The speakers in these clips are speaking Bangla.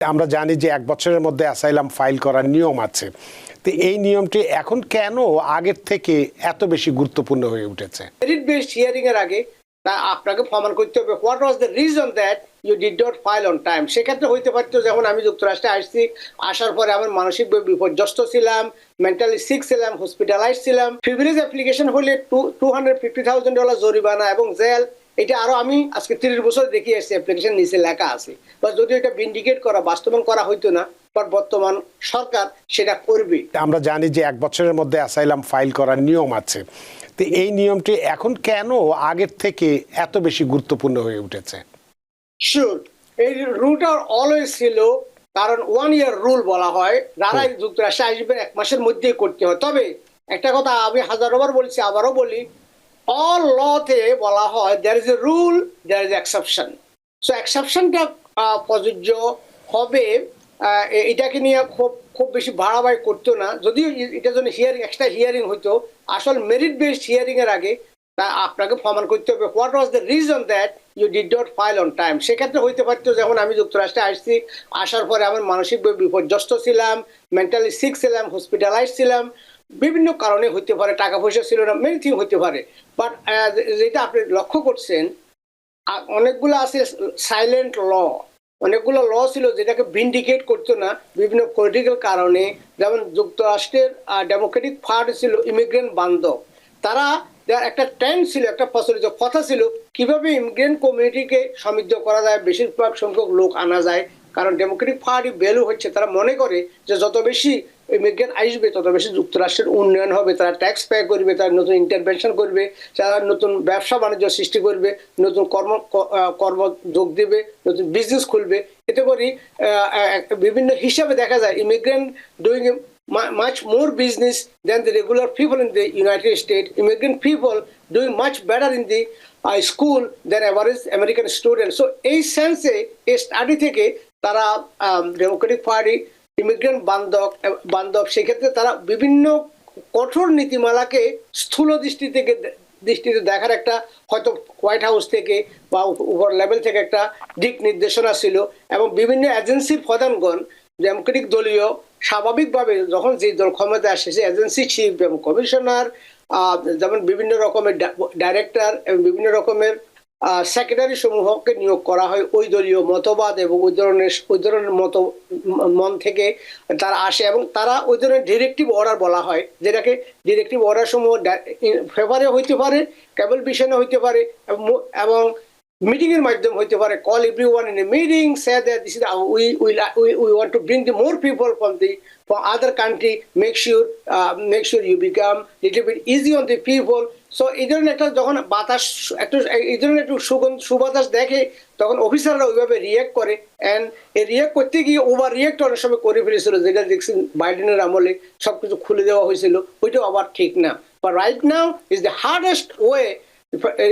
আমরা জানি যে 1 বছরের মধ্যে অ্যাসাইলাম ফাইল করার নিয়ম আছে। তো এই নিয়মটি এখন কেন আগের থেকে এত বেশি গুরুত্বপূর্ণ হয়ে উঠেছে? মেরিট বেসড হিয়ারিং এর আগে তা আপনাকে প্রমাণ করতে হবে what was the reason that you did not file on time. সেক্ষেত্রে হইতে পারতো যখন আমি যুক্তরাষ্ট্রে আসছি, আসার পরে আমার মানসিকভাবে বিপর্যস্ত ছিলাম, মেন্টালি সিক ছিলাম, হসপিটালাইজ ছিলাম। প্রিভিলেজ অ্যাপ্লিকেশন হলে $250,000 জরিমানা এবং জেল। এটা আরো আমি আজকে 30 বছর দেখি আসছি, অ্যাপ্লিকেশন নিচে লেখা আছে। বা যদি এটা ভিন্ডিকেট করা বাস্তবায়ন করা হইতো না, বাট বর্তমান সরকার সেটা করবে। আমরা জানি যে 1 বছরের মধ্যে অ্যাসাইলাম ফাইল করার নিয়ম আছে। তো এই নিয়মটি এখন কেন আগের থেকে এত বেশি গুরুত্বপূর্ণ হয়ে উঠেছে? শিওর, এই রুলটা অলওয়েজ ছিল, কারণ 1 ইয়ার রুল বলা হয়, যারা যুক্তরাষ্ট্রে আসবে 1 মাসের মধ্যেই করতে হয়। তবে একটা কথা আমি হাজারবার বলছি, আবারও বলি, অল লতে বলা হয় there is a rule, there is exception. So এক্সেপশনটা প্রযোজ্য হবে। এটাকে নিয়ে খুব বেশি বাড়াবাড়ি করতো না। যদিও এটার জন্য হিয়ারিং, এক্সট্রা হিয়ারিং হইতো। আসল মেরিট বেসড হিয়ারিং এর আগে তা আপনাকে প্রমাণ করতে হবে what was the reason that you did not file on time. সেক্ষেত্রে হইতে পারতো যখন আমি যুক্তরাষ্ট্রে আসছি, আসার পরে আমার মানসিকভাবে বিপর্যস্ত ছিলাম, মেন্টালি সিক ছিলাম, হসপিটালাইজ ছিলাম, বিভিন্ন কারণে হইতে পারে, টাকা পয়সা ছিল না, মেনি থিং হইতে পারে। বাট যেটা আপনি লক্ষ্য করছেন, অনেকগুলো আছে সাইলেন্ট ল, অনেকগুলো ল ছিল যেটাকে ভিন্ডিকেট করতো না বিভিন্ন পলিটিক্যাল কারণে। যেমন যুক্তরাষ্ট্রের ডেমোক্রেটিক পার্টি ছিল ইমিগ্রেন্ট বান্ধব। তারা একটা ট্রেন্ড ছিল, একটা প্রচলিত কথা ছিল কিভাবে ইমিগ্রেন্ট কমিউনিটিকে সমৃদ্ধ করা যায়, বেশিরভাগ সংখ্যক লোক আনা যায়। কারণ ডেমোক্রেটিক পার্টি ভ্যালু হচ্ছে, তারা মনে করে যে যত বেশি ইমিগ্রেন্ট আসবে তত বেশি যুক্তরাষ্ট্রের উন্নয়ন হবে, তারা ট্যাক্স পে করবে, তারা নতুন ইন্টারভেনশন করবে, তারা নতুন ব্যবসা বাণিজ্য সৃষ্টি করবে, নতুন কর্ম যোগ দেবে, নতুন বিজনেস খুলবে। এতে করে বিভিন্ন হিসাবে দেখা যায় immigrant doing much more business than the regular people in the United States. Immigrant people doing much better in the school than average American students. So এই সেন্সে এই স্টাডি থেকে তারা ডেমোক্রেটিক পার্টি ইমিগ্রেন্ট বান্ধব, সেক্ষেত্রে তারা বিভিন্ন কঠোর নীতিমালাকে স্থূল দৃষ্টিতে দেখার একটা, হয়তো হোয়াইট হাউস থেকে বা উপর লেভেল থেকে একটা দিক নির্দেশনা ছিল। এবং বিভিন্ন এজেন্সির প্রধানগণ ডেমোক্রেটিক দলীয় স্বাভাবিকভাবে যখন যে দল ক্ষমতা আসে, সে এজেন্সি চিফ এবং কমিশনার, যেমন বিভিন্ন রকমের ডাইরেক্টর এবং বিভিন্ন রকমের সেক্রেটারি সমূহকে নিয়োগ করা হয় ওই দলীয় মতবাদ এবং ওই ধরনের মন থেকে তারা আসে। এবং তারা ওই ধরনের ডিরেক্টিভ অর্ডার বলা হয়, যেটাকে ডিরেক্টিভ অর্ডার সমূহ ফেভারে হইতে পারে, কেবল বিষয়ে হইতে পারে, এবং মিটিং এর মাধ্যমে হইতে পারে। Call everyone in a meeting, say that this is we want to bring the more people from other country, make sure you become little bit easy on the people. So এই ধরনের একটা যখন বাতাস এই ধরনের একটু সুবাতাস দেখে, তখন অফিসাররা ওইভাবে রিয়েক্ট করে। অ্যান্ড এই রিয়েক্ট করতে গিয়ে ওভার রিয়েক্ট অনেক সময় করে ফেলেছিল, যেটা দেখছেন বাইডেনের আমলে সবকিছু খুলে দেওয়া হয়েছিল। ওইটাও আবার ঠিক না। But right now is the hardest way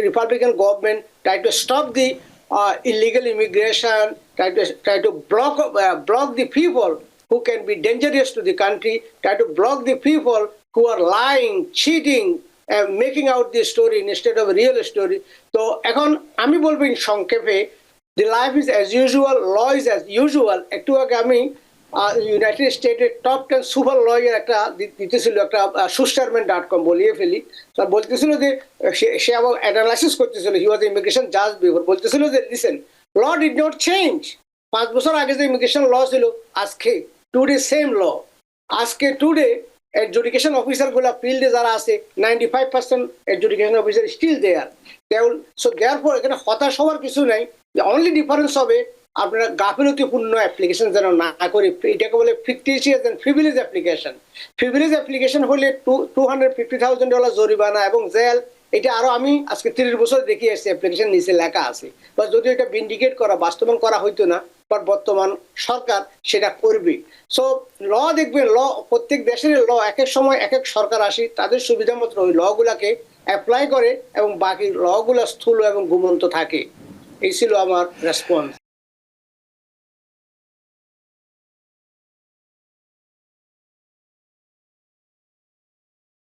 Republican government try to stop the illegal immigration, try to block the people who can be dangerous to the country, try to block the people who are lying, cheating, and making out the story instead of a real story. তো এখন আমি বলবো সংক্ষেপে, the life is as usual, law is as usual. একটু আগে আমি ইউনাইটেড স্টেটের টপ 10 সুপার লয়ার একটা দিতেছিল, একটা susterman.com বলিয়ে ফেলি। তার বলতেছিল যে সে আবার অ্যানালাইসিস করতেছিল, হি ওয়াজ ইমিগ্রেশন জাজ বিফোর। বলতেছিল যে listen, law did not change. 5 বছর আগে যে ইমিগ্রেশন ল ছিল, আজকে টুডে সেম ল। আজকে টুডে এডজুডিকেশন অফিসার গুলা ফিল্ডে যারা আছে, 95% adjudication officer still there. So therefore এখানে হতাশ হওয়ার কিছু নাই। অনলি ডিফারেন্স হবে আপনারা গাফিলতিপূর্ণ অ্যাপ্লিকেশন যেন না করে। এটাকে বলে ফিকটিশিয়াস এন্ড ফ্রিভিলেজ অ্যাপ্লিকেশন। ফ্রিভিলেজ অ্যাপ্লিকেশন হলে $250,000 জরিমানা এবং জেল। এটা আরো আমি আজকে 30 বছর দেখি আসছি, অ্যাপ্লিকেশন নিচে লেখা আছে। বা যদি এটা ভিন্ডিকেট করা বাস্তবায়ন করা হইতো না, বাট বর্তমান সরকার সেটা করবে। সো ল দেখবেন, ল প্রত্যেক দেশের ল এক এক সময় এক এক সরকার আসে, তাদের সুবিধা মতো ওই ল গুলাকে অ্যাপ্লাই করে এবং বাকি ল গুলা স্থূল এবং ঘুমন্ত থাকে। এই ছিল আমার রেসপন্স।